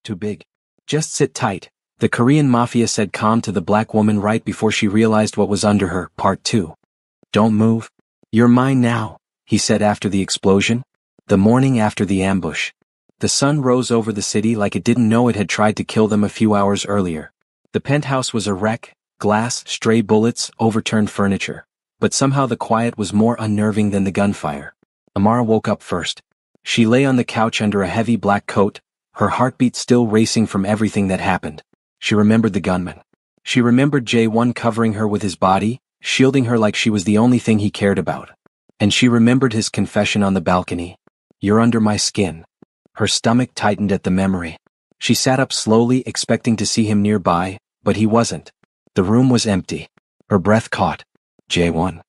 too big. Just sit tight, the Korean Mafia said calm to the black woman right before she realized what was under her. Part 2. Don't move. You're mine now, he said after the explosion. The morning after the ambush. The sun rose over the city like it didn't know it had tried to kill them a few hours earlier. The penthouse was a wreck, glass, stray bullets, overturned furniture. But somehow the quiet was more unnerving than the gunfire. Amara woke up first. She lay on the couch under a heavy black coat, her heartbeat still racing from everything that happened. She remembered the gunman. She remembered Jae-won covering her with his body, shielding her like she was the only thing he cared about. And she remembered his confession on the balcony. You're under my skin. Her stomach tightened at the memory. She sat up slowly, expecting to see him nearby, but he wasn't. The room was empty. Her breath caught. Jae-won.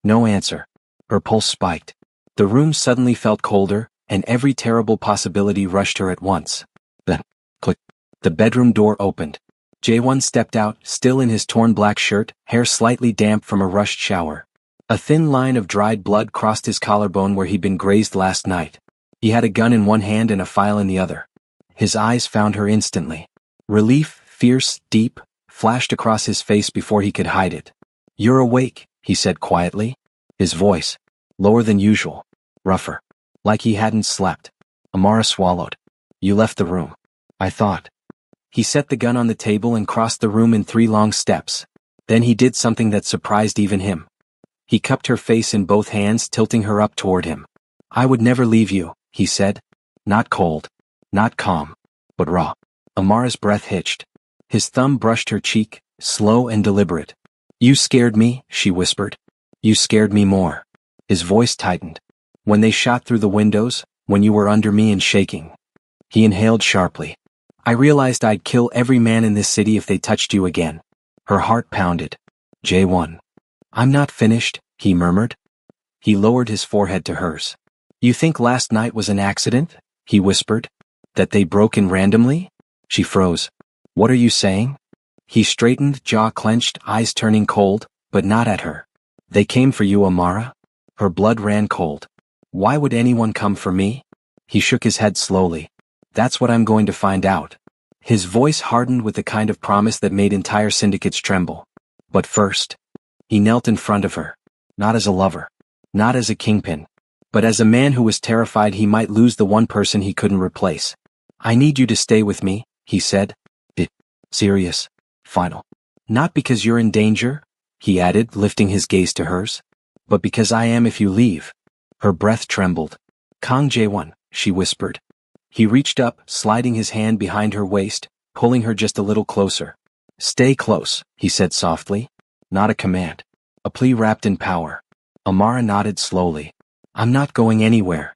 No answer. Her pulse spiked. The room suddenly felt colder, and every terrible possibility rushed her at once. Then, click. The bedroom door opened. Jae-won stepped out, still in his torn black shirt, hair slightly damp from a rushed shower. A thin line of dried blood crossed his collarbone where he'd been grazed last night. He had a gun in one hand and a file in the other. His eyes found her instantly. Relief, fierce, deep, flashed across his face before he could hide it. You're awake, he said quietly. His voice, lower than usual, rougher, like he hadn't slept. Amara swallowed. You left the room. I thought. He set the gun on the table and crossed the room in 3 long steps. Then he did something that surprised even him. He cupped her face in both hands, tilting her up toward him. I would never leave you, he said. Not cold, not calm, but raw. Amara's breath hitched. His thumb brushed her cheek, slow and deliberate. You scared me, she whispered. You scared me more. His voice tightened. When they shot through the windows, when you were under me and shaking. He inhaled sharply. I realized I'd kill every man in this city if they touched you again. Her heart pounded. Jae-won. I'm not finished, he murmured. He lowered his forehead to hers. You think last night was an accident? He whispered. That they broke in randomly? She froze. What are you saying? He straightened, jaw clenched, eyes turning cold, but not at her. They came for you, Amara? Her blood ran cold. Why would anyone come for me? He shook his head slowly. That's what I'm going to find out. His voice hardened with the kind of promise that made entire syndicates tremble. But first, he knelt in front of her. Not as a lover. Not as a kingpin. But as a man who was terrified he might lose the one person he couldn't replace. I need you to stay with me, he said. Serious. Final. Not because you're in danger, he added, lifting his gaze to hers. But because I am if you leave. Her breath trembled. Kang Jae-won, she whispered. He reached up, sliding his hand behind her waist, pulling her just a little closer. Stay close, he said softly. Not a command. A plea wrapped in power. Amara nodded slowly. I'm not going anywhere.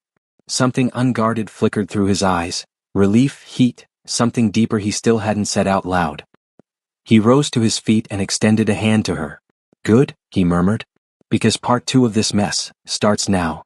Something unguarded flickered through his eyes. Relief, heat, something deeper he still hadn't said out loud. He rose to his feet and extended a hand to her. Good, he murmured. Because part 2 of this mess starts now.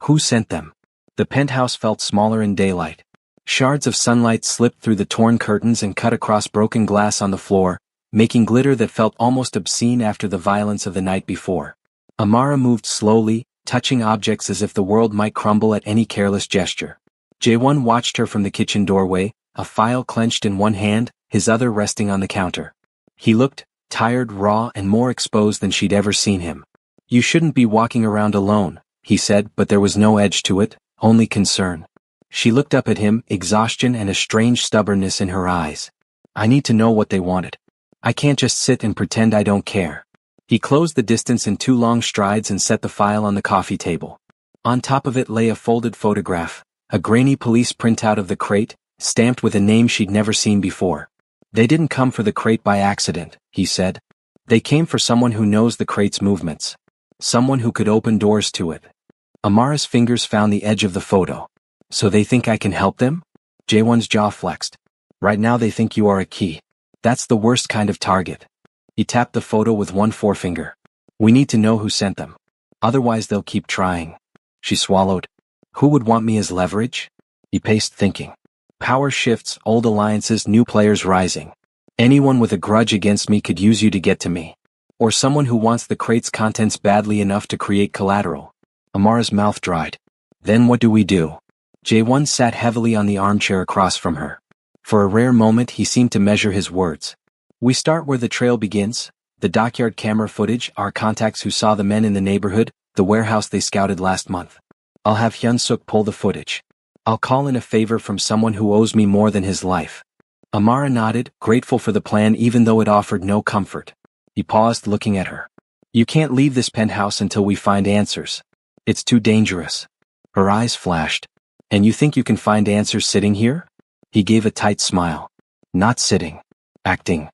Who sent them? The penthouse felt smaller in daylight. Shards of sunlight slipped through the torn curtains and cut across broken glass on the floor, making glitter that felt almost obscene after the violence of the night before. Amara moved slowly, touching objects as if the world might crumble at any careless gesture. Jae-won watched her from the kitchen doorway, a file clenched in one hand, his other resting on the counter. He looked tired, raw, and more exposed than she'd ever seen him. You shouldn't be walking around alone, he said, but there was no edge to it, only concern. She looked up at him, exhaustion and a strange stubbornness in her eyes. I need to know what they wanted. I can't just sit and pretend I don't care. He closed the distance in 2 long strides and set the file on the coffee table. On top of it lay a folded photograph, a grainy police printout of the crate, stamped with a name she'd never seen before. They didn't come for the crate by accident, he said. They came for someone who knows the crate's movements. Someone who could open doors to it. Amara's fingers found the edge of the photo. So they think I can help them? Jae-won's jaw flexed. Right now they think you are a key. That's the worst kind of target. He tapped the photo with one forefinger. We need to know who sent them. Otherwise they'll keep trying. She swallowed. Who would want me as leverage? He paced thinking. Power shifts, old alliances, new players rising. Anyone with a grudge against me could use you to get to me. Or someone who wants the crate's contents badly enough to create collateral. Amara's mouth dried. Then what do we do? Jae-won sat heavily on the armchair across from her. For a rare moment he seemed to measure his words. We start where the trail begins, the dockyard camera footage, our contacts who saw the men in the neighborhood, the warehouse they scouted last month. I'll have Hyun-suk pull the footage. I'll call in a favor from someone who owes me more than his life. Amara nodded, grateful for the plan even though it offered no comfort. He paused, looking at her. You can't leave this penthouse until we find answers. It's too dangerous. Her eyes flashed. And you think you can find answers sitting here? He gave a tight smile. Not sitting. Acting.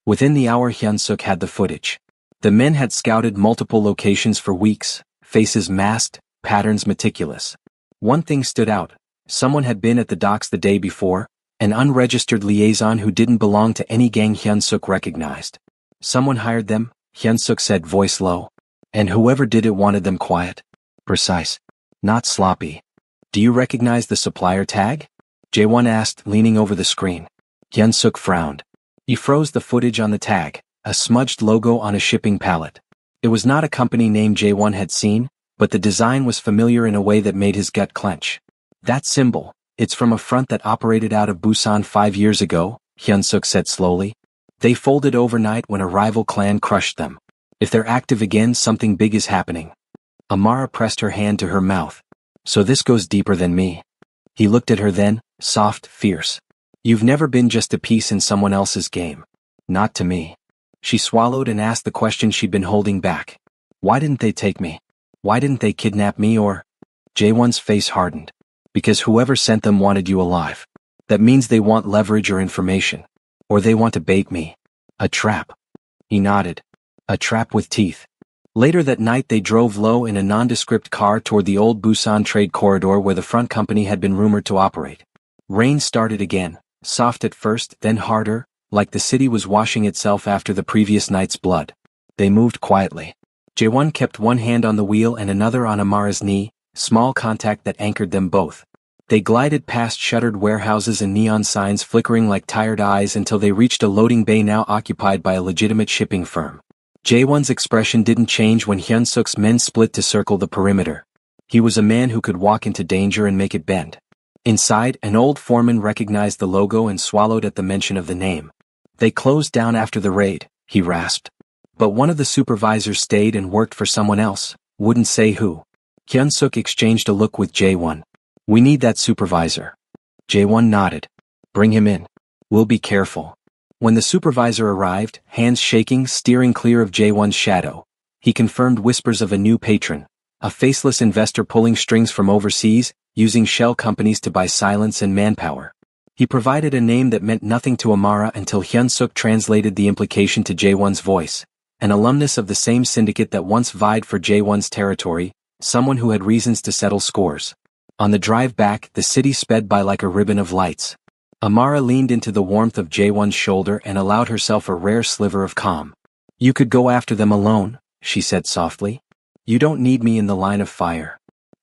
Within the hour Hyun-suk had the footage. The men had scouted multiple locations for weeks, faces masked, patterns meticulous. One thing stood out. Someone had been at the docks the day before, an unregistered liaison who didn't belong to any gang Hyun-suk recognized. Someone hired them, Hyun-suk said, voice low. And whoever did it wanted them quiet. Precise. Not sloppy. Do you recognize the supplier tag? Jae-won asked, leaning over the screen. Hyun-suk frowned. He froze the footage on the tag, a smudged logo on a shipping pallet. It was not a company name Jae-won had seen, but the design was familiar in a way that made his gut clench. That symbol, it's from a front that operated out of Busan 5 years ago, Hyun-suk said slowly. They folded overnight when a rival clan crushed them. If they're active again, something big is happening. Amara pressed her hand to her mouth. So this goes deeper than me. He looked at her then, soft, fierce. You've never been just a piece in someone else's game. Not to me. She swallowed and asked the question she'd been holding back. Why didn't they take me? Why didn't they kidnap me or? Jae-won's face hardened. Because whoever sent them wanted you alive. That means they want leverage or information. Or they want to bait me. A trap. He nodded. A trap with teeth. Later that night they drove low in a nondescript car toward the old Busan trade corridor where the front company had been rumored to operate. Rain started again, soft at first, then harder, like the city was washing itself after the previous night's blood. They moved quietly. Jae-won kept one hand on the wheel and another on Amara's knee, small contact that anchored them both. They glided past shuttered warehouses and neon signs flickering like tired eyes until they reached a loading bay now occupied by a legitimate shipping firm. Jae-won's expression didn't change when Hyun-suk's men split to circle the perimeter. He was a man who could walk into danger and make it bend. Inside, an old foreman recognized the logo and swallowed at the mention of the name. They closed down after the raid, he rasped. But one of the supervisors stayed and worked for someone else, wouldn't say who. Hyun-suk exchanged a look with Jae-won. We need that supervisor. Jae-won nodded. Bring him in. We'll be careful. When the supervisor arrived, hands shaking, steering clear of Jae-won's shadow, he confirmed whispers of a new patron, a faceless investor pulling strings from overseas, using shell companies to buy silence and manpower. He provided a name that meant nothing to Amara until Hyun-suk translated the implication to Jae-won's voice, an alumnus of the same syndicate that once vied for Jae-won's territory, someone who had reasons to settle scores. On the drive back, the city sped by like a ribbon of lights. Amara leaned into the warmth of Jae-won's shoulder and allowed herself a rare sliver of calm. You could go after them alone, she said softly. You don't need me in the line of fire.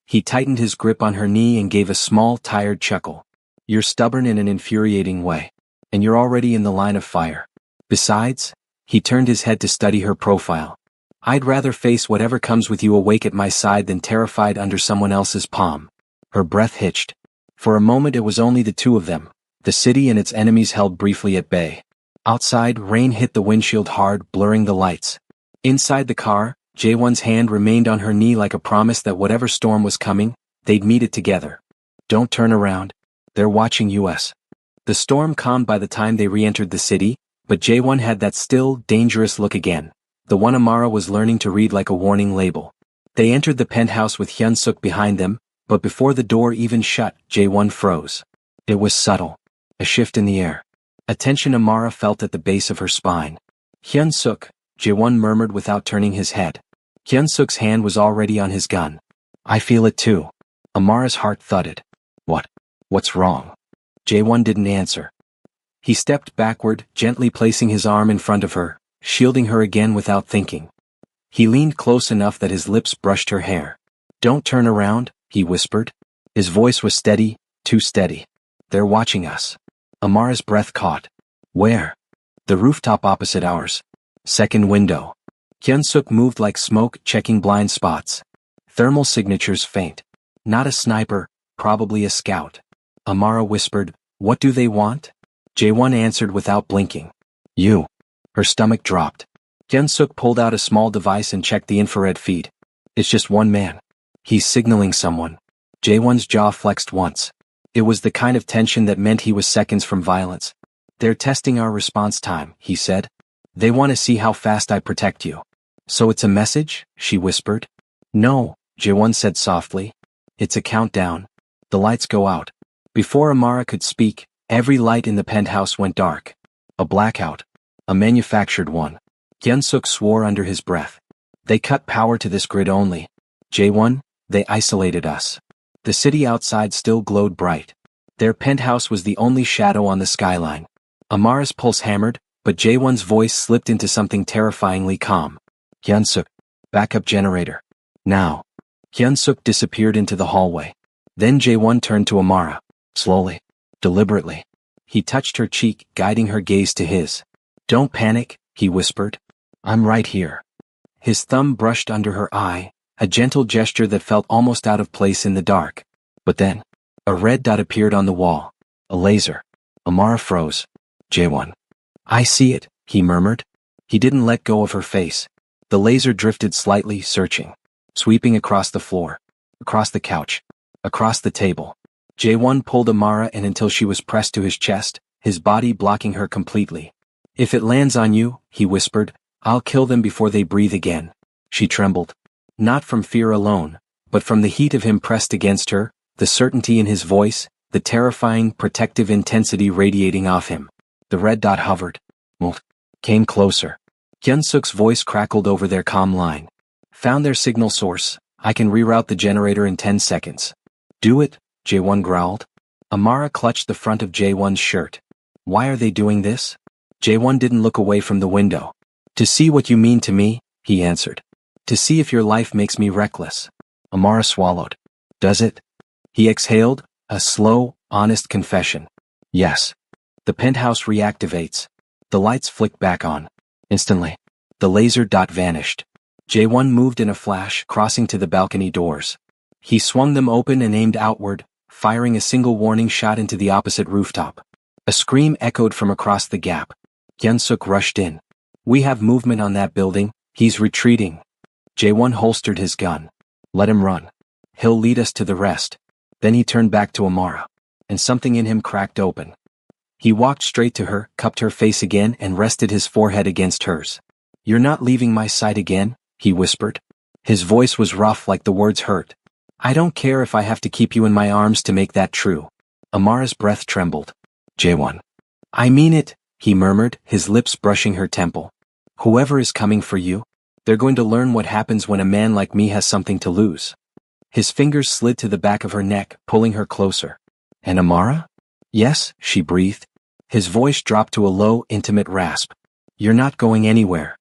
He tightened his grip on her knee and gave a small, tired chuckle. You're stubborn in an infuriating way. And you're already in the line of fire. Besides, he turned his head to study her profile. I'd rather face whatever comes with you awake at my side than terrified under someone else's palm. Her breath hitched. For a moment it was only the two of them. The city and its enemies held briefly at bay. Outside, rain hit the windshield hard, blurring the lights. Inside the car, Jae-won's hand remained on her knee like a promise that whatever storm was coming, they'd meet it together. Don't turn around. They're watching us. The storm calmed by the time they re-entered the city, but Jae-won had that still, dangerous look again, the one Amara was learning to read like a warning label. They entered the penthouse with Hyun-suk behind them, but before the door even shut, Jae-won froze. It was subtle. A shift in the air. A tension Amara felt at the base of her spine. Hyun-suk, Jae-won murmured without turning his head. Hyun-suk's hand was already on his gun. I feel it too. Amara's heart thudded. What's wrong? Jae-won didn't answer. He stepped backward, gently placing his arm in front of her, shielding her again without thinking. He leaned close enough that his lips brushed her hair. Don't turn around, he whispered. His voice was steady, too steady. They're watching us. Amara's breath caught. Where? The rooftop opposite ours. Second window. Hyun-suk moved like smoke, checking blind spots. Thermal signatures faint. Not a sniper, probably a scout. Amara whispered, What do they want? Jae-won answered without blinking. You. Her stomach dropped. Hyun-suk pulled out a small device and checked the infrared feed. It's just one man. He's signaling someone. Jae-won's jaw flexed once. It was the kind of tension that meant he was seconds from violence. They're testing our response time, he said. They want to see how fast I protect you. So it's a message? She whispered. No, Jae-won said softly. It's a countdown. The lights go out. Before Amara could speak, every light in the penthouse went dark. A blackout. A manufactured one. Hyun-suk swore under his breath. They cut power to this grid only. Jae-won, they isolated us. The city outside still glowed bright. Their penthouse was the only shadow on the skyline. Amara's pulse hammered, but Jae-won's voice slipped into something terrifyingly calm. Hyun-suk, backup generator. Now. Hyun-suk disappeared into the hallway. Then Jae-won turned to Amara. Slowly. Deliberately. He touched her cheek, guiding her gaze to his. Don't panic, he whispered. I'm right here. His thumb brushed under her eye, a gentle gesture that felt almost out of place in the dark. But then, a red dot appeared on the wall. A laser. Amara froze. Jae-won. I see it, he murmured. He didn't let go of her face. The laser drifted slightly, searching. Sweeping across the floor. Across the couch. Across the table. Jae-won pulled Amara in until she was pressed to his chest, his body blocking her completely. If it lands on you, he whispered, I'll kill them before they breathe again. She trembled. Not from fear alone, but from the heat of him pressed against her, the certainty in his voice, the terrifying, protective intensity radiating off him. The red dot hovered. Came closer. Hyun-suk's voice crackled over their comm line. Found their signal source. I can reroute the generator in 10 seconds. Do it, Jae-won growled. Amara clutched the front of Jae-won's shirt. Why are they doing this? Jae-won didn't look away from the window. To see what you mean to me, he answered. To see if your life makes me reckless. Amara swallowed. Does it? He exhaled, a slow, honest confession. Yes. The penthouse reactivates. The lights flick back on. Instantly. The laser dot vanished. Jae-won moved in a flash, crossing to the balcony doors. He swung them open and aimed outward, firing a single warning shot into the opposite rooftop. A scream echoed from across the gap. Hyun-suk rushed in. We have movement on that building, he's retreating. Jae-won holstered his gun. Let him run. He'll lead us to the rest. Then he turned back to Amara. And something in him cracked open. He walked straight to her, cupped her face again and rested his forehead against hers. You're not leaving my side again, he whispered. His voice was rough like the words hurt. I don't care if I have to keep you in my arms to make that true. Amara's breath trembled. Jae-won. I mean it, he murmured, his lips brushing her temple. Whoever is coming for you, they're going to learn what happens when a man like me has something to lose. His fingers slid to the back of her neck, pulling her closer. And Amara? Yes, she breathed. His voice dropped to a low, intimate rasp. You're not going anywhere.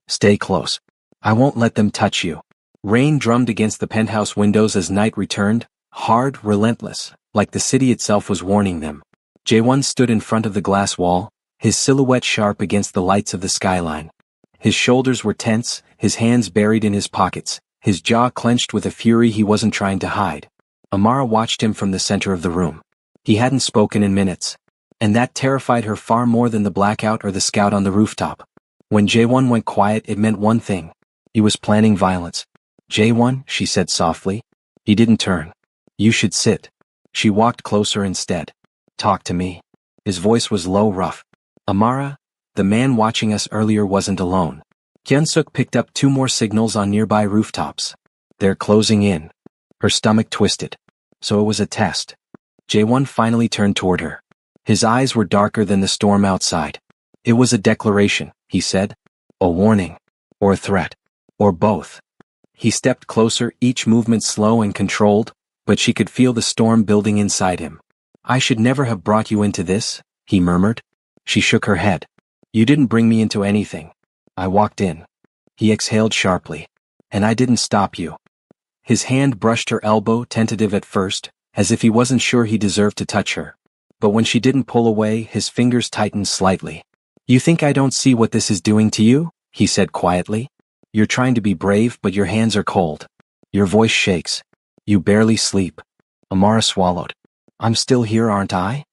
Stay close. I won't let them touch you. Rain drummed against the penthouse windows as night returned, hard, relentless, like the city itself was warning them. Jae-won stood in front of the glass wall, his silhouette sharp against the lights of the skyline. His shoulders were tense, his hands buried in his pockets, his jaw clenched with a fury he wasn't trying to hide. Amara watched him from the center of the room. He hadn't spoken in minutes. And that terrified her far more than the blackout or the scout on the rooftop. When Jae-won went quiet, it meant one thing. He was planning violence. Jae-won, she said softly. He didn't turn. You should sit. She walked closer instead. Talk to me. His voice was low, rough. Amara, the man watching us earlier wasn't alone. Hyun-suk picked up 2 more signals on nearby rooftops. They're closing in. Her stomach twisted. So it was a test. Jae-won finally turned toward her. His eyes were darker than the storm outside. It was a declaration, he said. A warning. Or a threat. Or both. He stepped closer, each movement slow and controlled, but she could feel the storm building inside him. I should never have brought you into this, he murmured. She shook her head. You didn't bring me into anything. I walked in. He exhaled sharply. And I didn't stop you. His hand brushed her elbow, tentative at first, as if he wasn't sure he deserved to touch her. But when she didn't pull away, his fingers tightened slightly. You think I don't see what this is doing to you? He said quietly. You're trying to be brave, but your hands are cold. Your voice shakes. You barely sleep. Amara swallowed. I'm still here, aren't I?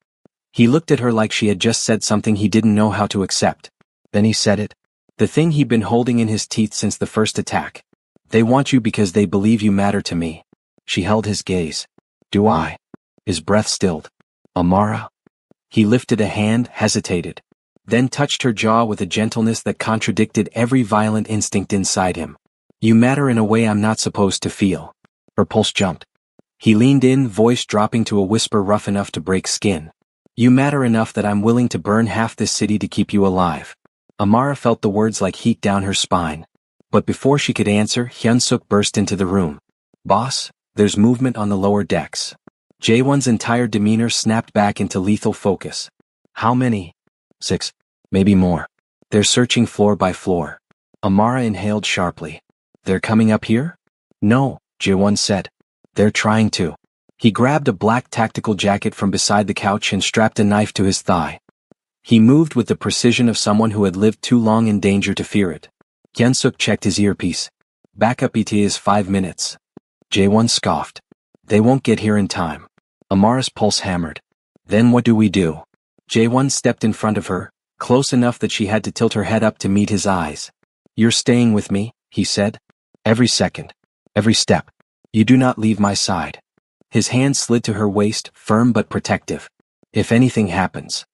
He looked at her like she had just said something he didn't know how to accept. Then he said it. The thing he'd been holding in his teeth since the first attack. They want you because they believe you matter to me. She held his gaze. Do I? His breath stilled. Amara? He lifted a hand, hesitated. Then touched her jaw with a gentleness that contradicted every violent instinct inside him. You matter in a way I'm not supposed to feel. Her pulse jumped. He leaned in, voice dropping to a whisper rough enough to break skin. You matter enough that I'm willing to burn half this city to keep you alive. Amara felt the words like heat down her spine. But before she could answer, Hyun-suk burst into the room. Boss, there's movement on the lower decks. Jaewon's entire demeanor snapped back into lethal focus. How many? 6. Maybe more. They're searching floor by floor. Amara inhaled sharply. They're coming up here? No, Jaewon said. They're trying to. He grabbed a black tactical jacket from beside the couch and strapped a knife to his thigh. He moved with the precision of someone who had lived too long in danger to fear it. Hyun-suk checked his earpiece. Backup ETA is 5 minutes. Jaewon scoffed. They won't get here in time. Amara's pulse hammered. Then what do we do? Jaewon stepped in front of her, close enough that she had to tilt her head up to meet his eyes. You're staying with me, he said. Every second. Every step. You do not leave my side. His hand slid to her waist, firm but protective. If anything happens.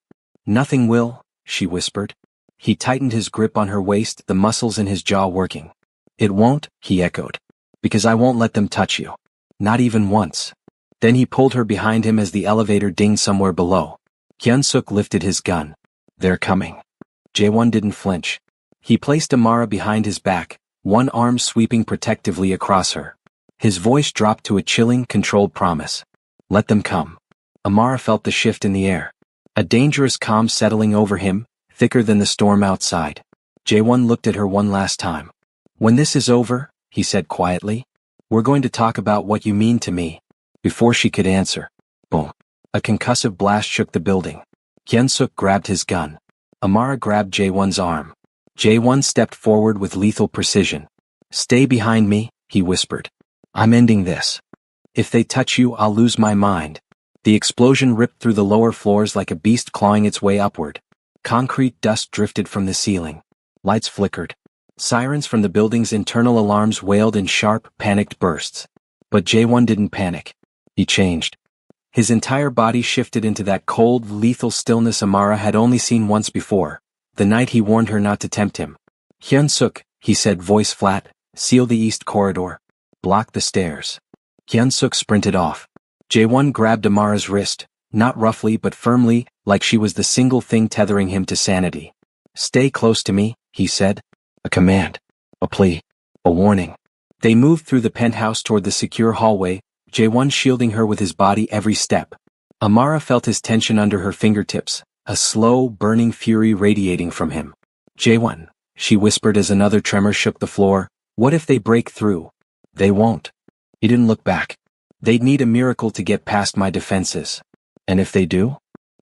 Nothing will, she whispered. He tightened his grip on her waist, the muscles in his jaw working. It won't, he echoed. Because I won't let them touch you. Not even once. Then he pulled her behind him as the elevator dinged somewhere below. Hyun-suk lifted his gun. They're coming. Jaewon didn't flinch. He placed Amara behind his back, one arm sweeping protectively across her. His voice dropped to a chilling, controlled promise. Let them come. Amara felt the shift in the air. A dangerous calm settling over him, thicker than the storm outside. Jaewon looked at her one last time. When this is over, he said quietly, we're going to talk about what you mean to me. Before she could answer. Boom. A concussive blast shook the building. Hyun-suk grabbed his gun. Amara grabbed Jaewon's arm. Jaewon stepped forward with lethal precision. Stay behind me, he whispered. I'm ending this. If they touch you, I'll lose my mind. The explosion ripped through the lower floors like a beast clawing its way upward. Concrete dust drifted from the ceiling. Lights flickered. Sirens from the building's internal alarms wailed in sharp, panicked bursts. But Jaewon didn't panic. He changed. His entire body shifted into that cold, lethal stillness Amara had only seen once before, the night he warned her not to tempt him. Hyun-suk, he said, voice flat, seal the east corridor. Block the stairs. Hyun-suk sprinted off. Jaewon grabbed Amara's wrist, not roughly but firmly, like she was the single thing tethering him to sanity. Stay close to me, he said. A command. A plea. A warning. They moved through the penthouse toward the secure hallway, Jaewon shielding her with his body every step. Amara felt his tension under her fingertips, a slow, burning fury radiating from him. Jaewon, she whispered as another tremor shook the floor, what if they break through? They won't. He didn't look back. They'd need a miracle to get past my defenses. And if they do?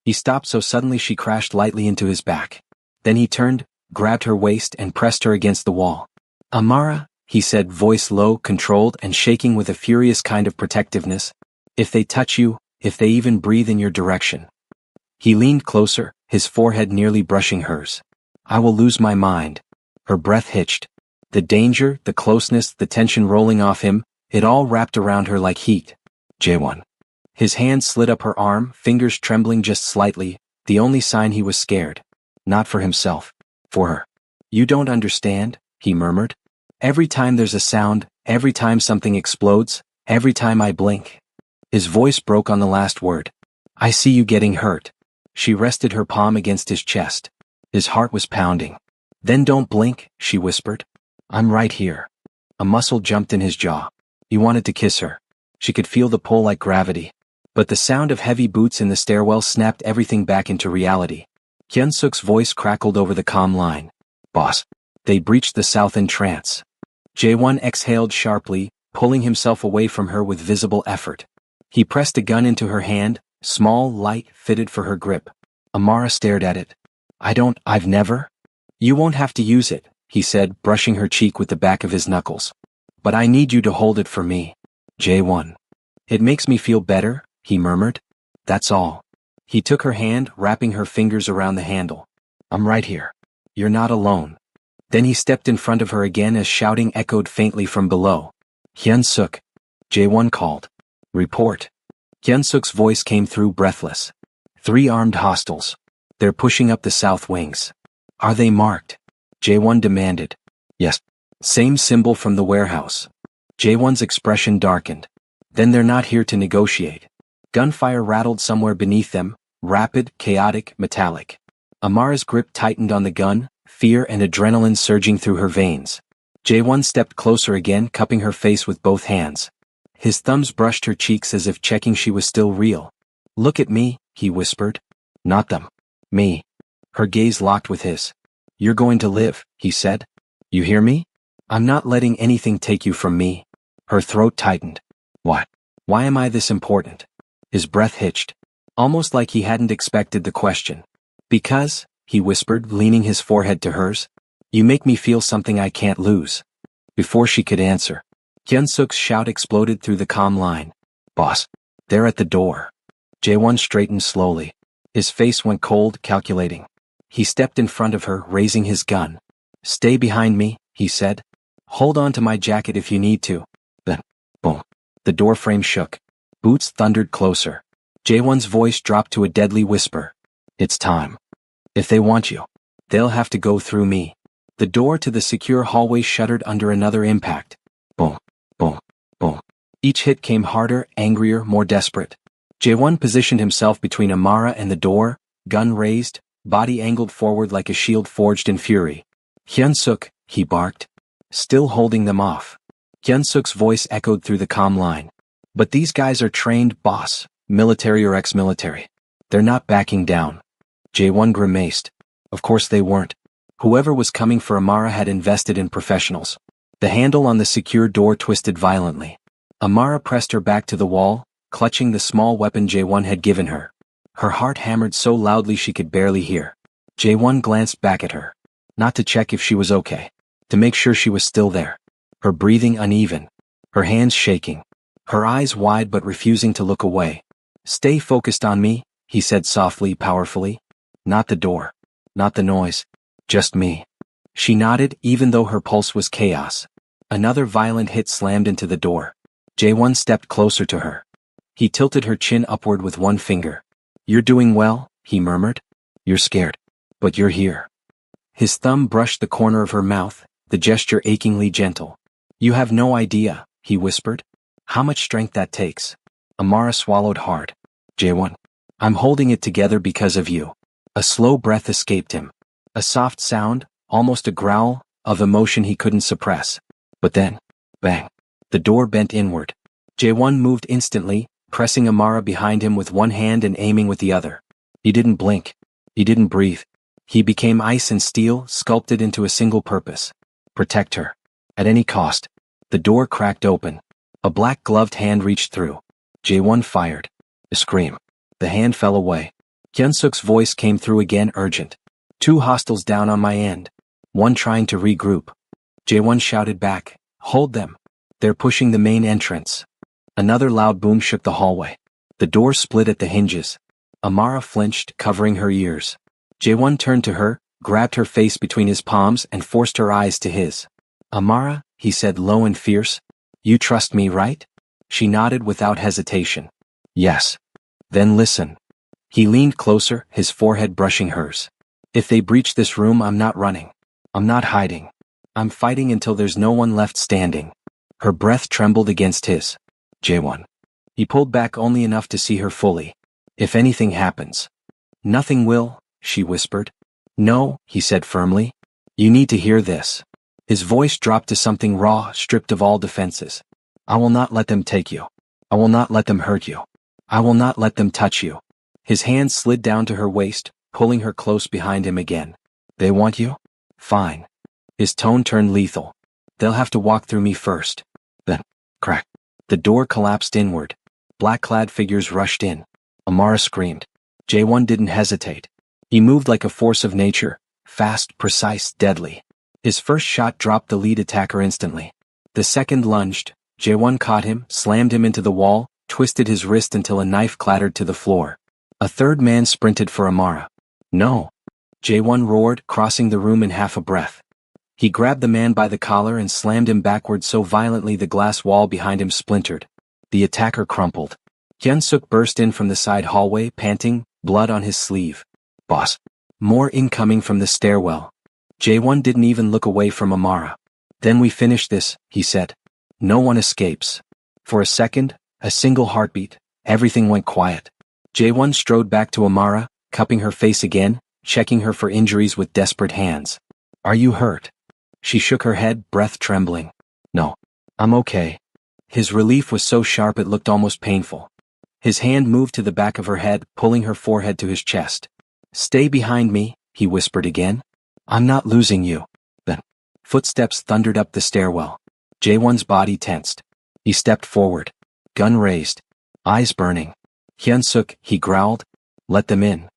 He stopped so suddenly she crashed lightly into his back. Then he turned, grabbed her waist and pressed her against the wall. Amara, he said, voice low, controlled and shaking with a furious kind of protectiveness. If they touch you, if they even breathe in your direction. He leaned closer, his forehead nearly brushing hers. I will lose my mind. Her breath hitched. The danger, the closeness, the tension rolling off him, it all wrapped around her like heat. Jaewon. His hand slid up her arm, fingers trembling just slightly, the only sign he was scared. Not for himself. For her. You don't understand, he murmured. Every time there's a sound, every time something explodes, every time I blink. His voice broke on the last word. I see you getting hurt. She rested her palm against his chest. His heart was pounding. Then don't blink, she whispered. I'm right here. A muscle jumped in his jaw. He wanted to kiss her. She could feel the pull like gravity. But the sound of heavy boots in the stairwell snapped everything back into reality. Hyun-suk's voice crackled over the calm line. Boss. They breached the south entrance. Jaewon exhaled sharply, pulling himself away from her with visible effort. He pressed a gun into her hand, small, light, fitted for her grip. Amara stared at it. I've never. You won't have to use it, he said, brushing her cheek with the back of his knuckles. But I need you to hold it for me. Jaewon. It makes me feel better, he murmured. That's all. He took her hand, wrapping her fingers around the handle. I'm right here. You're not alone. Then he stepped in front of her again as shouting echoed faintly from below. Hyun-suk. Jae-won called. Report. Hyun-suk's voice came through breathless. 3 armed hostiles. They're pushing up the south wings. Are they marked? Jae-won demanded. Yes. Same symbol from the warehouse. Jae-won's expression darkened. Then they're not here to negotiate. Gunfire rattled somewhere beneath them, rapid, chaotic, metallic. Amara's grip tightened on the gun, fear and adrenaline surging through her veins. Jae-won stepped closer again, cupping her face with both hands. His thumbs brushed her cheeks as if checking she was still real. Look at me, he whispered. Not them. Me. Her gaze locked with his. You're going to live, he said. You hear me? I'm not letting anything take you from me. Her throat tightened. What? Why am I this important? His breath hitched. Almost like he hadn't expected the question. Because, he whispered, leaning his forehead to hers. You make me feel something I can't lose. Before she could answer, Hyun-suk's shout exploded through the comm line. Boss. They're at the door. Jae-won straightened slowly. His face went cold, calculating. He stepped in front of her, raising his gun. Stay behind me, he said. Hold on to my jacket if you need to. Then, boom. The door frame shook. Boots thundered closer. Jae-won's voice dropped to a deadly whisper. It's time. If they want you, they'll have to go through me. The door to the secure hallway shuddered under another impact. Boom, boom, boom. Each hit came harder, angrier, more desperate. Jae-won positioned himself between Amara and the door, gun raised, body angled forward like a shield forged in fury. Hyun-suk, he barked. Still holding them off. Hyun-suk's voice echoed through the comm line. But these guys are trained, boss, military or ex-military. They're not backing down. Jae-won grimaced. Of course they weren't. Whoever was coming for Amara had invested in professionals. The handle on the secure door twisted violently. Amara pressed her back to the wall, clutching the small weapon Jae-won had given her. Her heart hammered so loudly she could barely hear. Jae-won glanced back at her. Not to check if she was okay. To make sure she was still there. Her breathing uneven. Her hands shaking. Her eyes wide but refusing to look away. Stay focused on me, he said softly, powerfully. Not the door. Not the noise. Just me. She nodded, even though her pulse was chaos. Another violent hit slammed into the door. Jae-won stepped closer to her. He tilted her chin upward with one finger. You're doing well, he murmured. You're scared. But you're here. His thumb brushed the corner of her mouth, the gesture achingly gentle. You have no idea, he whispered. How much strength that takes. Amara swallowed hard. Jae-won. I'm holding it together because of you. A slow breath escaped him. A soft sound, almost a growl, of emotion he couldn't suppress. But then, bang. The door bent inward. Jae-won moved instantly, pressing Amara behind him with one hand and aiming with the other. He didn't blink. He didn't breathe. He became ice and steel, sculpted into a single purpose. Protect her. At any cost. The door cracked open. A black-gloved hand reached through. Jae-won fired. A scream. The hand fell away. Hyun-suk's voice came through again, urgent. 2 hostiles down on my end. One trying to regroup. Jae-won shouted back. Hold them. They're pushing the main entrance. Another loud boom shook the hallway. The door split at the hinges. Amara flinched, covering her ears. Jae-won turned to her, grabbed her face between his palms and forced her eyes to his. Amara, he said low and fierce. You trust me, right? She nodded without hesitation. Yes. Then listen. He leaned closer, his forehead brushing hers. If they breach this room, I'm not running. I'm not hiding. I'm fighting until there's no one left standing. Her breath trembled against his. Jae-won. He pulled back only enough to see her fully. If anything happens. Nothing will, she whispered. No, he said firmly. You need to hear this. His voice dropped to something raw, stripped of all defenses. I will not let them take you. I will not let them hurt you. I will not let them touch you. His hand slid down to her waist, pulling her close behind him again. They want you? Fine. His tone turned lethal. They'll have to walk through me first. Then, crack. The door collapsed inward. Black-clad figures rushed in. Amara screamed. Jae-won didn't hesitate. He moved like a force of nature, fast, precise, deadly. His first shot dropped the lead attacker instantly. The second lunged. Jae-won caught him, slammed him into the wall, twisted his wrist until a knife clattered to the floor. A third man sprinted for Amara. No. Jae-won roared, crossing the room in half a breath. He grabbed the man by the collar and slammed him backward so violently the glass wall behind him splintered. The attacker crumpled. Hyun-suk burst in from the side hallway, panting, blood on his sleeve. Boss. More incoming from the stairwell. Jae-won didn't even look away from Amara. Then we finish this, he said. No one escapes. For a second, a single heartbeat, everything went quiet. Jae-won strode back to Amara, cupping her face again, checking her for injuries with desperate hands. Are you hurt? She shook her head, breath trembling. No. I'm okay. His relief was so sharp it looked almost painful. His hand moved to the back of her head, pulling her forehead to his chest. Stay behind me, he whispered again. I'm not losing you. Then, footsteps thundered up the stairwell. Jae-won's body tensed. He stepped forward. Gun raised. Eyes burning. Hyun-suk, he growled. Let them in.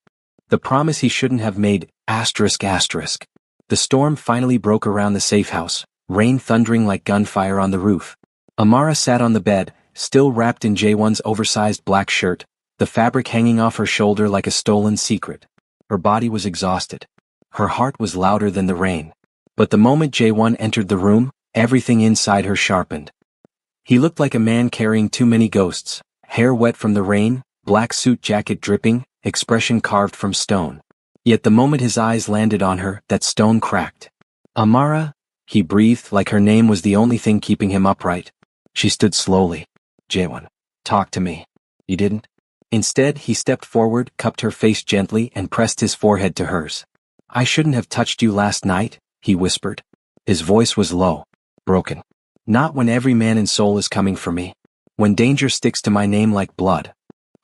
The promise he shouldn't have made, asterisk. The storm finally broke around the safe house, rain thundering like gunfire on the roof. Amara sat on the bed, still wrapped in Jae-won's oversized black shirt, the fabric hanging off her shoulder like a stolen secret. Her body was exhausted. Her heart was louder than the rain. But the moment Jae-won entered the room, everything inside her sharpened. He looked like a man carrying too many ghosts, hair wet from the rain, black suit jacket dripping, expression carved from stone. Yet the moment his eyes landed on her, that stone cracked. Amara, he breathed like her name was the only thing keeping him upright. She stood slowly. Jae-won, talk to me. You didn't? Instead, he stepped forward, cupped her face gently, and pressed his forehead to hers. I shouldn't have touched you last night, he whispered. His voice was low, broken. Not when every man and soul is coming for me. When danger sticks to my name like blood.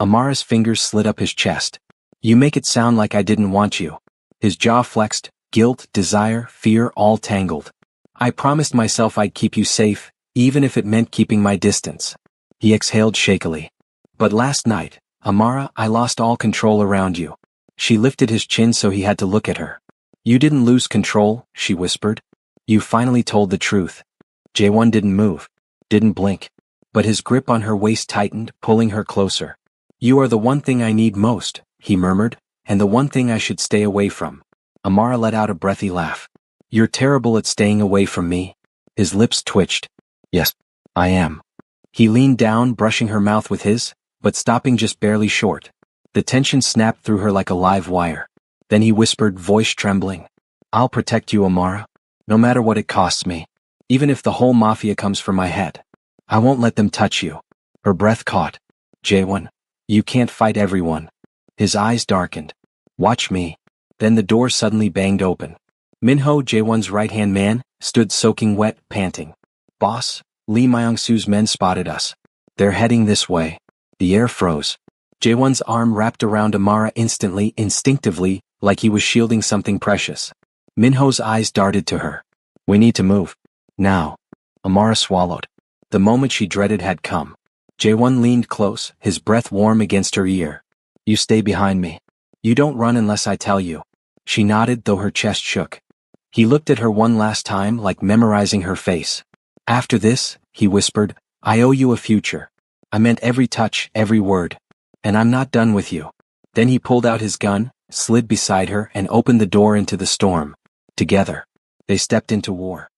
Amara's fingers slid up his chest. You make it sound like I didn't want you. His jaw flexed, guilt, desire, fear all tangled. I promised myself I'd keep you safe, even if it meant keeping my distance. He exhaled shakily. But last night, Amara, I lost all control around you. She lifted his chin so he had to look at her. You didn't lose control, she whispered. You finally told the truth. Jae-won didn't move, didn't blink. But his grip on her waist tightened, pulling her closer. You are the one thing I need most, he murmured, and the one thing I should stay away from. Amara let out a breathy laugh. You're terrible at staying away from me. His lips twitched. Yes, I am. He leaned down, brushing her mouth with his, but stopping just barely short. The tension snapped through her like a live wire. Then he whispered, voice trembling. I'll protect you, Amara. No matter what it costs me. Even if the whole mafia comes for my head. I won't let them touch you. Her breath caught. Jae-won, you can't fight everyone. His eyes darkened. Watch me. Then the door suddenly banged open. Minho, Jae-won's right-hand man, stood soaking wet, panting. Boss, Lee Myung-soo's men spotted us. They're heading this way. The air froze. Jae-won's arm wrapped around Amara instantly, instinctively, like he was shielding something precious. Minho's eyes darted to her. We need to move. Now. Amara swallowed. The moment she dreaded had come. Jae-won leaned close, his breath warm against her ear. You stay behind me. You don't run unless I tell you. She nodded, though her chest shook. He looked at her one last time, like memorizing her face. After this, he whispered, I owe you a future. I meant every touch, every word. And I'm not done with you. Then he pulled out his gun, slid beside her, and opened the door into the storm. Together, they stepped into war.